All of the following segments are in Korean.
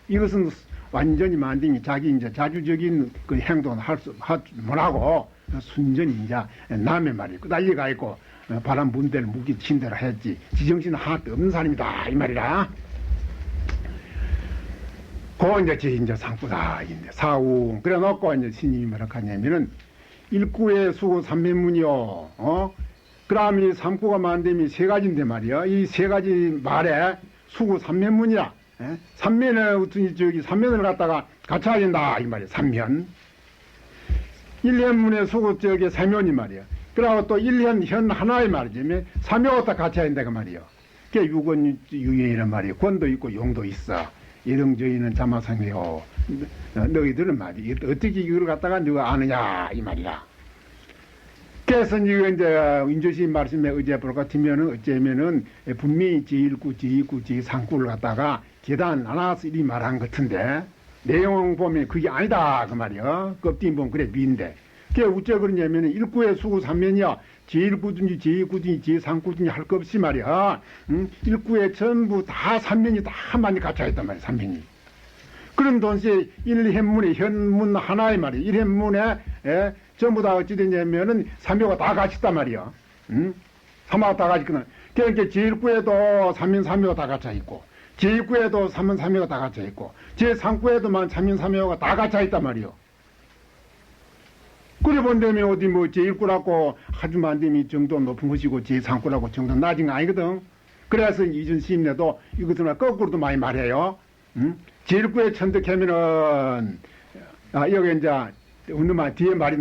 이것은 완전히 만등이 자기 이제 자주적인 그 행동을 못하고 순전히 이제 남의 말이 끄달려가 있고 바람 분 대로 무기 친 대로 했지 지정신은 하나도 없는 사람이다 이 말이라. 그 이제 상부다 이제 사우 그래 놓고 이제 스님이 뭐라 하냐면은 일구의 수고 삼면문이요. 그럼 이 삼구가 만듦이 세 가지인데 말이야. 이 세 가지 말에 수구 삼면문이야. 삼면에 어떤 저기 삼면을 갖다가 갖춰야 된다 이 말이야. 삼면. 일현문에 수구 저기 삼면이 말이야. 그러고 또 일현 현 하나의 말이지. 삼면을 다 갖춰야 된다 그 말이야. 그게 육원 유행이란 말이야. 권도 있고 용도 있어. 이런 저희는 자마상이요. 너희들은 말이야. 어떻게 이걸 갖다가 너가 아느냐 이 말이야. 그래서 이거 이제 인조시 말씀에 의지해 볼 것 같으면은 어쩌면은 분명히 제1구, 제2구, 제3구를 갖다가 계단 하나씩 이 말한 것 같은데 내용 보면 그게 아니다 그 말이야. 껍데기 보면 그래 미인데. 그게 어째 그러냐면은 1구의 수구 3면이야. 제1구든지 제2구든지 제3구든지 할 것 없이 말이야. 1구에 전부 다 3면이 다 많이 갖춰있단 말이야. 3면이. 그런 동시에 1현문에 현문 하나의 말이야. 1현문에 전부 다 어찌 되냐면은 삼묘가 다 같이 있단 말이야. 삼묘가 다 같이 있거든. 그러니까 제1구에도 삼면 삼묘가 다 갖춰 있고, 제2구에도 삼면 삼묘가 다 갖춰 있고, 제3구에도만 삼면 삼묘가 다 갖춰 있단 말이야. 그래 본다면 어디 뭐 제1구라고 아주 만듦이 정도 높은 것이고, 제3구라고 정도 낮은 거 아니거든. 그래서 이전 시임내도 이것들은 거꾸로도 많이 말해요. 제1구에 천득하면은, 여기 이제, 어느만 뒤에 말이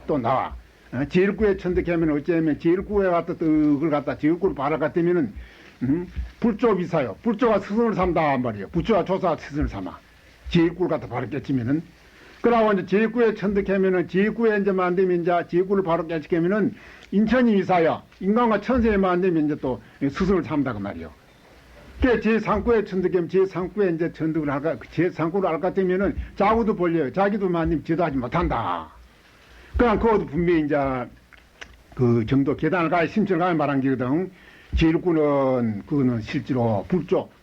또 나와. 제1구에 천득하면 어쩌면 제1구에 갖다 그걸 갖다 제1구를 바라 같으면은, 불조 비사요. 불조가 스승을 삼다 말이에요. 불조가 조사 스승을 삼아. 제1구를 갖다 바로 깨치면은. 그러고 이제 제1구에 천득하면은 제1구에 이제 만들면 이제 제1구를 바로 깨치면은 인천이 비사요. 인간과 천세에 만들면 이제 또 스승을 삼다 그 말이에요. 그 제3구에 천득하면 제3구에 이제 천득을 할까, 제3구를 할 것 같으면은 자구도 벌려요. 자기도 만님 제도하지 못한다. 그럼 그것도 분명히 이제 그 정도 계단을 가야 심천을 가야 말한 게거든. 제1구는 그거는 실제로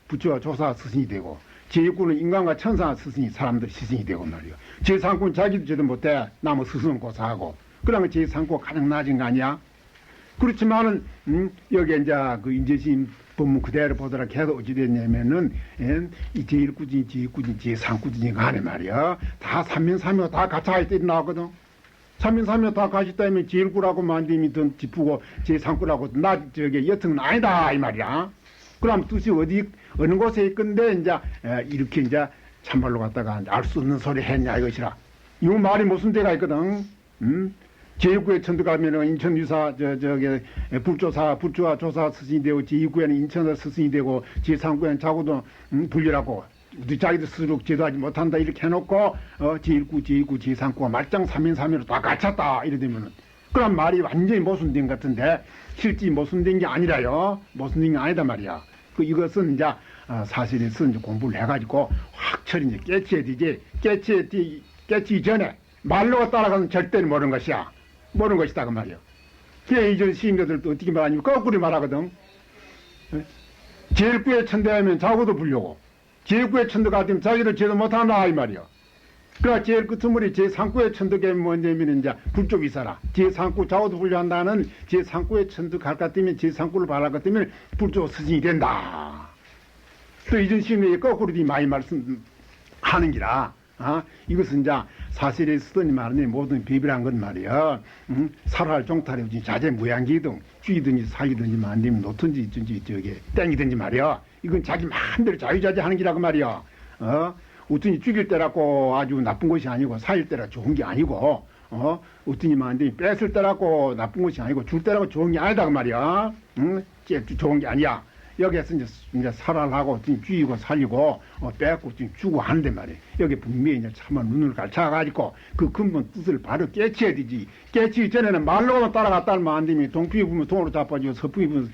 불조와 조사 스승이 되고, 제2구는 인간과 천사 스승이 사람들 스승이 되고 말이요. 제3구는 자기도 제도 못해 남의 스승은 고사하고, 그러면 제3구가 가장 낮은 거 아니야? 그렇지만은 여기 이제 그 인재심 법문 그대로 보더라 계속 어찌 됐냐면은 이 제1구진, 제2구진, 제3구진이 가네 말이야. 다 삼면삼묘 다 같이 때 나왔거든. 삼면삼묘 다 같이 있다면 제1구라고 만듦이 더 짚고 제3구라고 나 저게 여튼은 아니다 이 말이야. 그럼 뜻이 어느 곳에 있건데 이제 이렇게 이제 참말로 갖다가 알 수 없는 소리 했냐 이것이라. 이 말이 무슨 데가 있거든. 제1구에 천득하면은 인천유사, 불조와 조사 스승이 되고, 제2구에는 인천사 스승이 되고, 제3구에는 자고도, 불리라고, 자기도 스스로 제도하지 못한다, 이렇게 해놓고, 제1구, 제2구, 제3구가 말짱 3인3면으로 다 갖췄다, 이래 되면은. 그런 말이 완전히 모순된 것 같은데, 실제 모순된 게 아니라요. 모순된 게 아니다 말이야. 이것은 이제, 사실에서 이제 공부를 해가지고, 확철 이제 깨치해야 되지, 깨치기 전에, 말로 따라가는 절대로 모르는 것이야. 모르는 것이다 그 말이야. 그게 이전 시인들도 어떻게 말하냐면 거꾸로 말하거든. 제1구에 천대하면 자고도 불려고, 제1구에 천대가 되면 자기를 제도 못한다 이 말이야. 그러니까 제일 끝머리 제3구에 천득에 뭐냐면 이제 불쪽 이사라. 제3구 자고도 불려한다는 제3구에 천득할 것 같으면 제3구를 바랄 것 같으면 불쪽 스승이 된다. 또 이전 시인들이 거꾸로 많이 말씀하는 기라. 이것은 이제 사실에 쓰더니 말하니 모든 비비란 건 말이야. 살할 종탈이든지 자재 무양기든 쥐든지 사기든지 만들면 놓든지 있든지 저게 땡기든지 말이야. 이건 자기 마음대로 자유자재 하는 기라고 말이야. 어떤지 죽일 때라고 아주 나쁜 것이 아니고 살일 때라 좋은 게 아니고 어떤지 만들면 뺏을 때라고 나쁜 것이 아니고 줄 때라고 좋은 게 아니다 그 말이야. 좋은 게 아니야. 여기에서 이제 살아나고, 쥐고 살리고, 뺏고, 주고 하는데 말이에요. 여기 분명히 이제 참아 눈을 갈쳐가지고, 그 근본 뜻을 바로 깨치해야 되지. 깨치기 전에는 말로만 따라갔다면 안 되면, 동쪽에 보면 돈으로 자빠지고, 서쪽에 보면,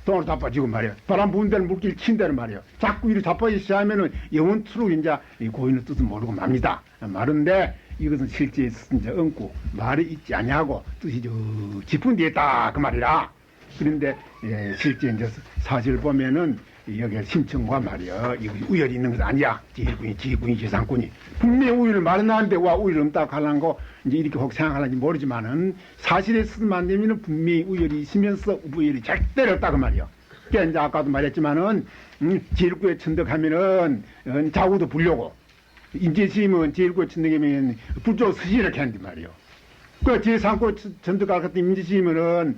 돈으로 자빠지고 말이에요. 바람 부은 데는 물길 친 데는 말이에요. 자꾸 이렇게 자빠지기 시작하면은, 영원투로 이제, 고인의 뜻은 모르고 맙니다. 말은데, 이것은 실제 이제 엉고, 말이 있지 아니하고, 뜻이 깊은 데에 있다. 그 말이라. 그런데 실제 이제 사실 보면은 여기 심청과 말이야. 이거 우열이 있는 것 아니야. 지휘군이 지상군이. 분명히 우열을 말해놨는데 와 우열 없다 하려는 거 이제 이렇게 혹 생각하는지 모르지만은 사실에 쓰면 안 되면은 분명히 우열이 있으면서 우열이 절대로 없다고 말이야. 그러니까 이제 아까도 말했지만은 제1구에 천덕하면은 자구도 불려고 인재심은 제1구에 천덕하면 불조 스시를 했는데 말이야. 그 제3구 천덕할 때 인재심은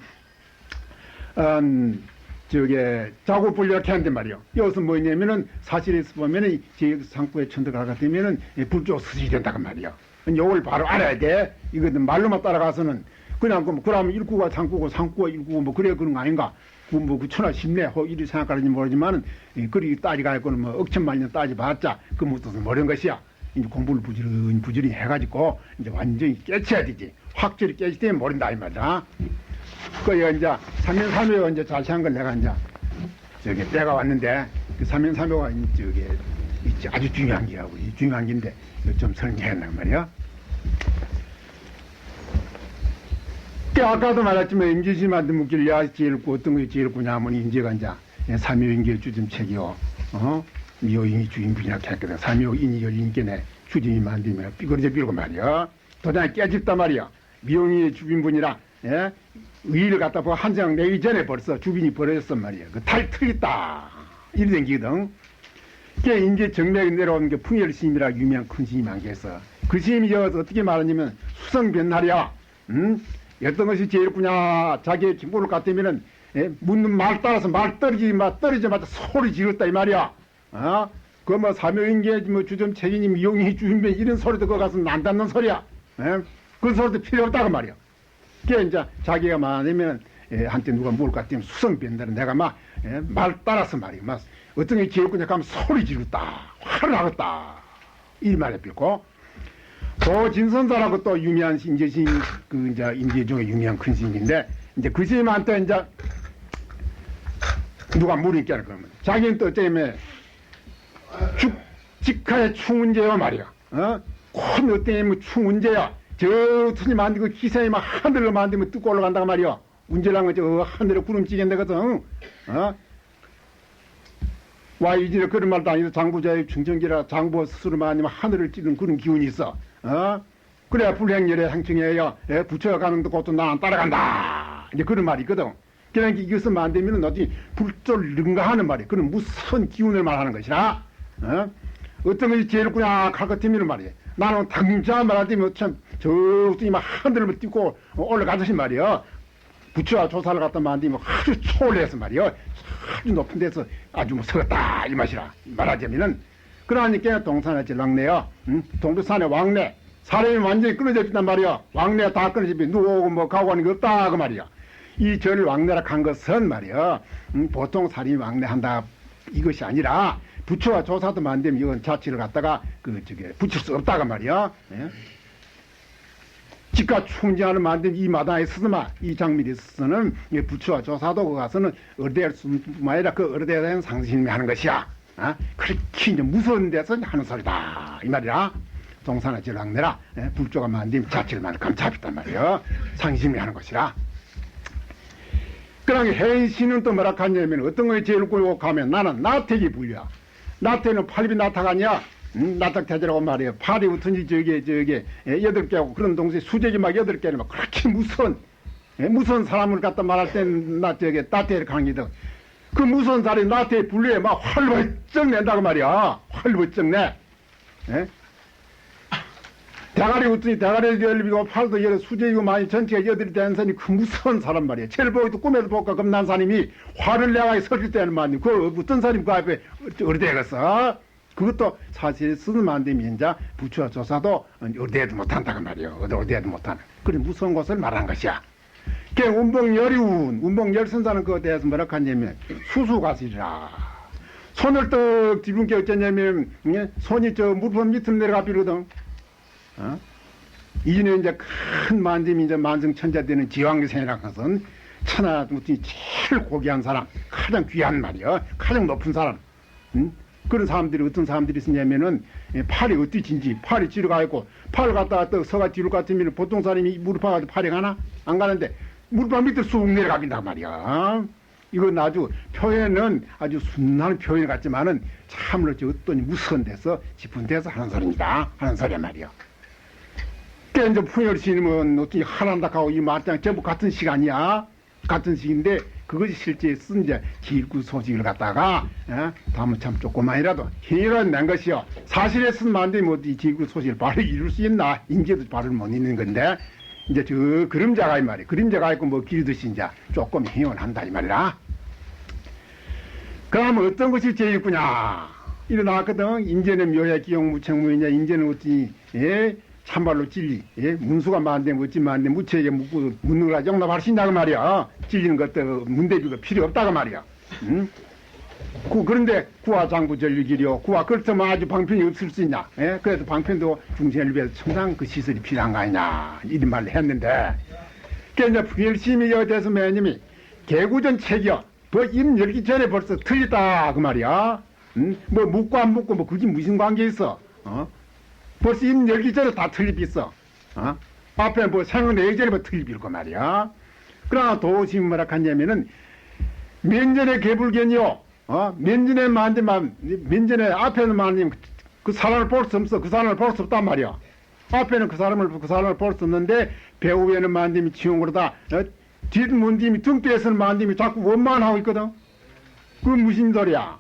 저게 자고 불려게 한단 말이요. 여기서 뭐냐면은 사실에서 보면은 제3구에 천덕하게 되면은 불조 스시 된다고 말이요. 요걸 바로 알아야 돼. 이거는 말로만 따라가서는 그냥 그러면 1구가 3구고 3구가 1구고 뭐 그래 그런 거 아닌가. 뭐 그천하 쉽네. 이리 생각하는지 모르지만은 그리 따지가 있고는 뭐 억천만년 따지봤자 그 무슨 모르는 것이야. 이제 공부를 부지런히 해가지고 이제 완전히 깨쳐야 되지. 확실히 깨질 때는 모른다 이 말이야. 그 이제 3면3묘 이제 다시 한 걸 내가 이제 저기 때가 왔는데 그 3면3묘가 저기 아주 중요한 게하고 중요한 게인데 좀 설명했단 말이야. 그 아까도 말했지만 임지심한테 묻길 야 제일구 어떤 것이 제일구냐 하면 인제가 이제 3묘인계 주점책이요. 미호인이 주인분이라고 했거든. 3묘인이 열인계네 주점이 만들면 삐그러져 빌고 말이야. 도장이 깨집단 말이야. 미호인이 주인분이라 예? 위를 갖다 보고 한 장 내기 전에 벌써 주빈이 벌어졌단 말이야. 그 탈틀있다. 이리 댕기거든. 그게 인제 정맥이 내려오는 게 풍열스님이라 유명한 큰 스님이 한 게 있어. 그 스님이 어떻게 말하냐면 수성변날이야. 어떤 것이 제일구냐 자기의 기본을 갖다면은 묻는 말 따라서 말 떨어지자마자 소리 지었다 이 말이야. 그 뭐 사묘인계 뭐 주점 책임님 이용이 주인변 이런 소리도 그거 가서 안 닿는 소리야. 그 소리도 필요 없다고 말이야. 그게 이제 자기가 말하면 한때 누가 뭘 갖다면 수성변날은 내가 말 따라서 말이야. 어떤 게 제일구냐 하면 소리 지르다 화를 나겠다 이 말에 빌고. 고진선사라고 또 유명한 인재신 그 이제 인재 중에 유명한 큰 스님인데 이제 그 스님한테 이제 누가 물으니까 그러면 자기는 또 어쩌면 직하의 충운제요 말이야. 큰 어때면 충운제야. 저 스님 만들고 기사에 막 하늘로 만들면 뜯고 올라간다고 말이야. 운제라는 거 하늘에 구름 찌겠네거든. 와 이제 그런 말도 아니고 장부자의 충정기라 장부 스스로만 아니면 하늘을 찌는 그런 기운이 있어. 그래야 불행열에 상충해야 부처가 가는 곳도 나 안 따라간다. 이제 그런 말이 있거든. 그러니까 이것을 만들면 어디 불조를 능가하는 말이야. 그런 무서운 기운을 말하는 것이라. 어떤 것이 제일 그냥 갈 것 같으면 말이야. 나는 당장 말하자면 참 저기 막 하늘을 띄고 올라가듯이 말이야. 부처와 조사를 갖다 만들면 아주 초월해서 말이야. 아주 높은 데서 아주 뭐 서었다 이 맛이라 말하자면은. 그러니까 동산의 질랑내요. 동두산의 왕래. 사람이 완전히 끊어져 있단 말이야. 왕래가 다 끊어져 있고 누워오고 뭐 가고 하는 게 없다 그 말이야. 이 절 왕래라 간 것은 말이야. 보통 사람이 왕래한다 이것이 아니라 부처와 조사도 만들면 이건 자치를 갖다가 붙일 수 없다가 말이야. 직가 충지하는 만든 이 마당에 쓰더만 이 장밀이 쓰는 부처와 조사도 그 가서는 어뢰할 수뿐만 아니라 그 어뢰에 대한 상승이 하는 것이야. 그렇게 이제 무서운 데서 하는 소리다 이 말이야. 동산의 질랑내라 불조가 만든 자치를 만든 잡혔단 말이야. 상심이 하는 것이라. 그러니 해인씨는 또 뭐라 하냐면 어떤 거에 제일 꼴고 가면 나는 나택이 불려. 나택은 팔입이 나타가 아니야. 나탁대제라고 말이에요. 팔이 우선지 저게 8개하고 그런 동시에 수제기 막 8개는 막 그렇게 무서운 사람을 갖다 말할 때는 나태를 강의도 그 무서운 사람이 나태에 불려에 막 활벌쩍 낸다고 말이야. 활벌쩍 내. 대가리 웃더니 대가리를 열리고 팔도 열어 수제이고 많이 전체가 여덟이 된 사람이 그 무서운 사람 말이야. 첼보기도 꿈에도 볼까 겁난 사람이 화를 내가 서질 때는 말이야. 그 어떤 사람이 그 앞에 어디에갔어? 그것도 사실 쓰는 만되면 이제 부처와 조사도 어디에도 못한다고 말이야. 어디에도 못하는. 그래 무서운 것을 말한 것이야. 그 운봉열선사는 그거에 대해서 뭐라 하냐면 수수가시라. 손을 떡 뒤분 게 어쩌냐면 손이 저 물품 밑으로 내려가 비거든. 이전에 이제 큰 만점이 이제 만성천자 되는 지왕생이라는 것은 천하 제일 고귀한 사람, 가장 귀한 말이야. 가장 높은 사람. 그런 사람들이 어떤 사람들이 있냐면은 팔이 어떻든지 팔이 뒤로 가 있고 팔을 갖다가 또 서가 뒤로 같으면 보통 사람이 무릎 아가지고 팔이 가나? 안 가는데 무릎 밑으로 쑥 내려가긴단 말이야. 이건 아주 표현은 아주 순한 표현 같지만은 참으로 어떤 무서운 데서 깊은 데서 하는 소리입니다. 하는 소리 말이요. 그러니까 이제 풍열 시인은 어떻게 하란다하고 이 말장 전부 같은 시간이야. 같은 시기인데 그것이 실제 쓴 이제 길구 소식을 갖다가 다음은 참 조그만이라도 희열한 낸 것이요. 사실에 쓴 말인데 뭐 이 길구 소식을 바로 이룰 수 있나? 인제도 바로 못 있는 건데 이제 저 그림자가 이 말이야. 그림자가 있고 뭐 길듯이 이제 조금 희원한다 이 말이라. 그럼 어떤 것이 제일구냐? 일어나거든. 인제는 묘야 기용무청무이냐? 인제는 어찌 참말로 진리, 문수가 많은데 어찌 많은데 무체에게 묻고 묻는 거라 용납할 수 있냐 그 말이야. 찔리는 것도 문대비가 필요 없다고 말이야. 응? 그런데 구화 장부 전류기려 구화 그렇다면 아주 방편이 없을 수 있냐? 그래도 방편도 중생을 위해서 청상 그 시설이 필요한 거 아니냐 이런 말을 했는데 그러니까 이제 열심히 여대서 매님이 개구전 책이요. 뭐임 열기 전에 벌써 틀렸다 그 말이야. 응? 뭐 묻고 안 묻고 뭐 그게 무슨 관계 있어? 벌써 입 열기 전에 다 틀립있어. 앞에 뭐 생은 예전에 뭐 틀립일 거 말이야. 그러나 도심이 뭐라 하냐면은 면전의 개불견이요. 면전에 만지만 면전에 앞에는 만지면 그 사람을 볼 수 없어. 그 사람을 볼 수 없단 말이야. 앞에는 그 사람을 볼 수 없는데 배후에는 만짐이 지용으로다. 뒷문짐이 등뼈에서는 만짐이 자꾸 원만하고 있거든. 그 무슨 소리야?